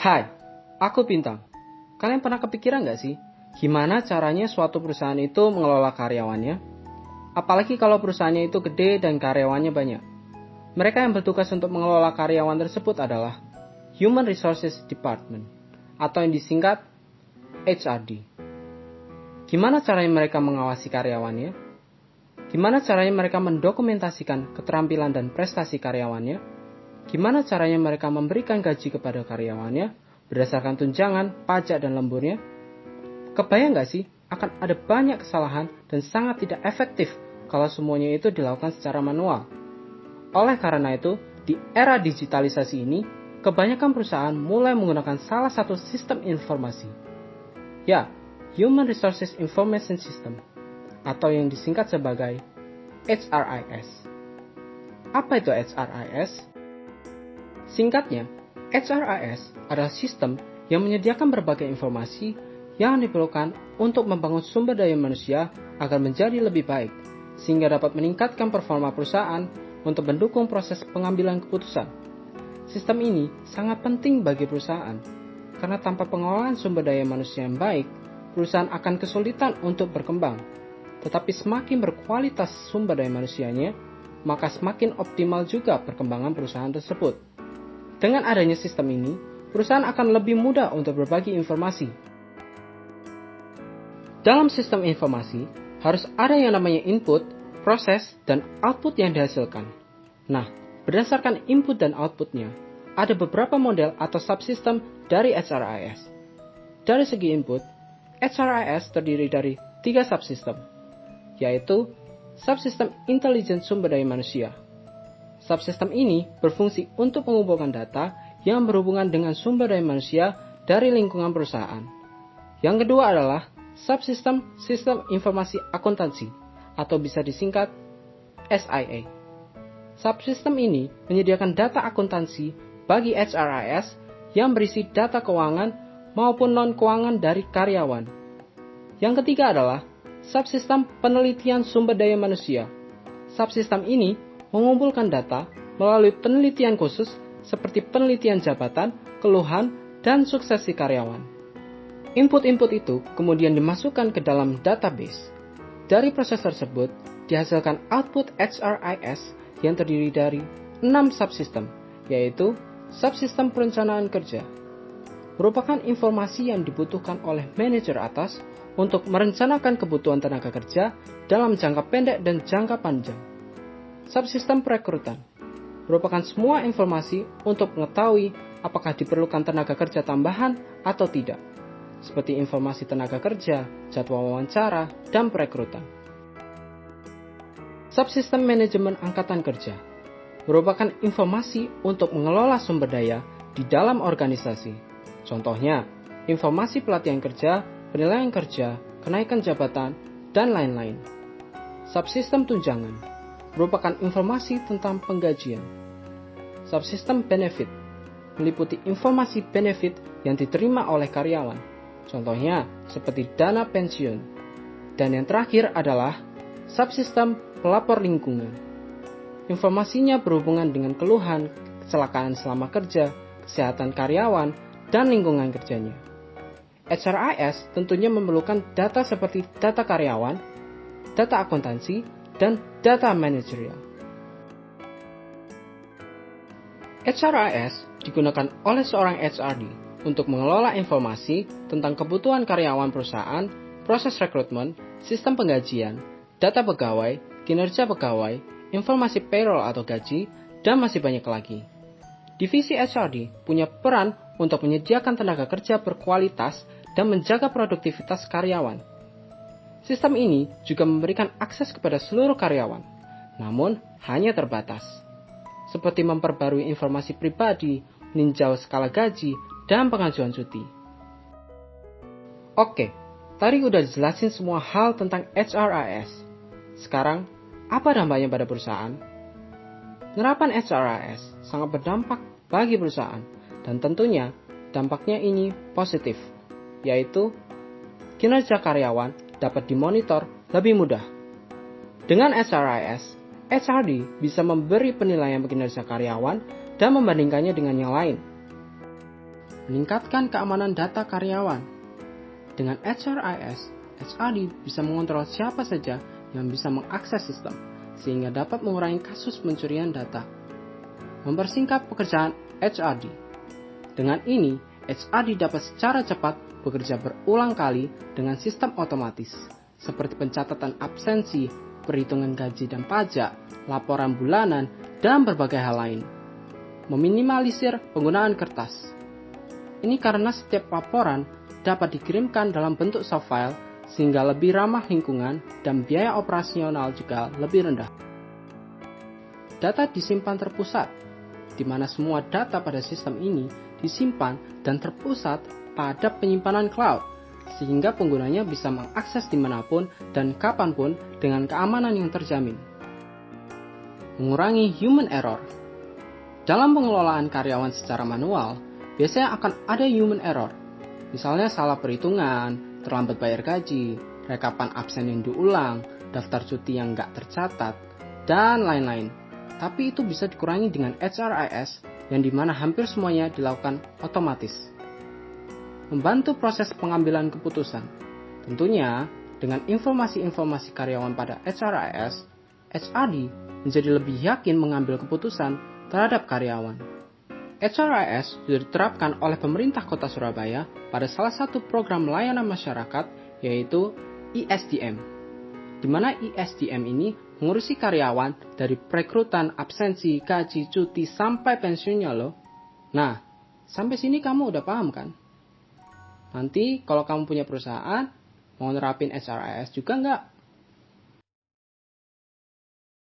Hai, aku Bintang. Kalian pernah kepikiran nggak sih, gimana caranya suatu perusahaan itu mengelola karyawannya? Apalagi kalau perusahaannya itu gede dan karyawannya banyak. Mereka yang bertugas untuk mengelola karyawan tersebut adalah Human Resources Department, atau yang disingkat HRD. Gimana caranya mereka mengawasi karyawannya? Gimana caranya mereka mendokumentasikan keterampilan dan prestasi karyawannya? Gimana caranya mereka memberikan gaji kepada karyawannya berdasarkan tunjangan, pajak, dan lemburnya? Kebayang nggak sih, akan ada banyak kesalahan dan sangat tidak efektif kalau semuanya itu dilakukan secara manual. Oleh karena itu, di era digitalisasi ini, kebanyakan perusahaan mulai menggunakan salah satu sistem informasi. Ya, Human Resources Information System, atau yang disingkat sebagai HRIS. Apa itu HRIS? Singkatnya, HRIS adalah sistem yang menyediakan berbagai informasi yang diperlukan untuk membangun sumber daya manusia agar menjadi lebih baik, sehingga dapat meningkatkan performa perusahaan untuk mendukung proses pengambilan keputusan. Sistem ini sangat penting bagi perusahaan, karena tanpa pengelolaan sumber daya manusia yang baik, perusahaan akan kesulitan untuk berkembang. Tetapi semakin berkualitas sumber daya manusianya, maka semakin optimal juga perkembangan perusahaan tersebut. Dengan adanya sistem ini, perusahaan akan lebih mudah untuk berbagi informasi. Dalam sistem informasi, harus ada yang namanya input, proses, dan output yang dihasilkan. Nah, berdasarkan input dan outputnya, ada beberapa model atau subsistem dari HRIS. Dari segi input, HRIS terdiri dari 3 subsistem, yaitu subsistem intelijen sumber daya manusia. Subsistem ini berfungsi untuk mengumpulkan data yang berhubungan dengan sumber daya manusia dari lingkungan perusahaan. Yang kedua adalah subsistem sistem informasi akuntansi, atau bisa disingkat SIA. Subsistem ini menyediakan data akuntansi bagi HRIS yang berisi data keuangan maupun non-keuangan dari karyawan. Yang ketiga adalah subsistem penelitian sumber daya manusia. Subsistem ini mengumpulkan data melalui penelitian khusus seperti penelitian jabatan, keluhan, dan suksesi karyawan. Input-input itu kemudian dimasukkan ke dalam database. Dari proses tersebut, dihasilkan output HRIS yang terdiri dari 6 subsistem, yaitu subsistem perencanaan kerja. Merupakan informasi yang dibutuhkan oleh manajer atas untuk merencanakan kebutuhan tenaga kerja dalam jangka pendek dan jangka panjang. Subsistem perekrutan merupakan semua informasi untuk mengetahui apakah diperlukan tenaga kerja tambahan atau tidak, seperti informasi tenaga kerja, jadwal wawancara, dan perekrutan. Subsistem manajemen angkatan kerja merupakan informasi untuk mengelola sumber daya di dalam organisasi. Contohnya, informasi pelatihan kerja, penilaian kerja, kenaikan jabatan, dan lain-lain. Subsistem tunjangan merupakan informasi tentang penggajian. Subsistem benefit meliputi informasi benefit yang diterima oleh karyawan, contohnya seperti dana pensiun. Dan yang terakhir adalah subsistem pelapor lingkungan. Informasinya berhubungan dengan keluhan, kecelakaan selama kerja, kesehatan karyawan, dan lingkungan kerjanya. HRIS tentunya memerlukan data seperti data karyawan, data akuntansi, dan data manajerial. HRIS digunakan oleh seorang HRD untuk mengelola informasi tentang kebutuhan karyawan perusahaan, proses rekrutmen, sistem penggajian, data pegawai, kinerja pegawai, informasi payroll atau gaji, dan masih banyak lagi. Divisi HRD punya peran untuk menyediakan tenaga kerja berkualitas dan menjaga produktivitas karyawan. Sistem ini juga memberikan akses kepada seluruh karyawan, namun hanya terbatas, seperti memperbarui informasi pribadi, meninjau skala gaji, dan pengajuan cuti. Oke, tadi udah dijelasin semua hal tentang HRIS. Sekarang, apa dampaknya pada perusahaan? Penerapan HRIS sangat berdampak bagi perusahaan, dan tentunya dampaknya ini positif, yaitu kinerja karyawan dapat dimonitor lebih mudah. Dengan HRIS, HRD bisa memberi penilaian kinerja karyawan dan membandingkannya dengan yang lain. meningkatkan keamanan data karyawan. Dengan HRIS, HRD bisa mengontrol siapa saja yang bisa mengakses sistem, sehingga dapat mengurangi kasus pencurian data. Mempersingkat pekerjaan HRD. Dengan ini, HRD dapat secara cepat bekerja berulang kali dengan sistem otomatis, seperti pencatatan absensi, perhitungan gaji dan pajak, laporan bulanan, dan berbagai hal lain. Meminimalisir penggunaan kertas. Ini karena setiap laporan dapat dikirimkan dalam bentuk soft file sehingga lebih ramah lingkungan dan biaya operasional juga lebih rendah. Data disimpan terpusat, di mana semua data pada sistem ini disimpan dan terpusat pada penyimpanan cloud, sehingga penggunanya bisa mengakses dimanapun dan kapanpun dengan keamanan yang terjamin. Mengurangi human error. Dalam pengelolaan karyawan secara manual, biasanya akan ada human error. Misalnya salah perhitungan, terlambat bayar gaji, rekapan absen yang diulang, daftar cuti yang nggak tercatat, dan lain-lain. Tapi itu bisa dikurangi dengan HRIS yang dimana hampir semuanya dilakukan otomatis. Membantu proses pengambilan keputusan. Tentunya, dengan informasi-informasi karyawan pada HRIS, HRD menjadi lebih yakin mengambil keputusan terhadap karyawan. HRIS sudah diterapkan oleh pemerintah Kota Surabaya pada salah satu program layanan masyarakat, yaitu ISDM. Di mana ISDM ini mengurusi karyawan dari perekrutan, absensi, gaji, cuti, sampai pensiunnya loh. Nah, sampai sini kamu udah paham kan? Nanti kalau kamu punya perusahaan, mau nerapin HRIS juga nggak?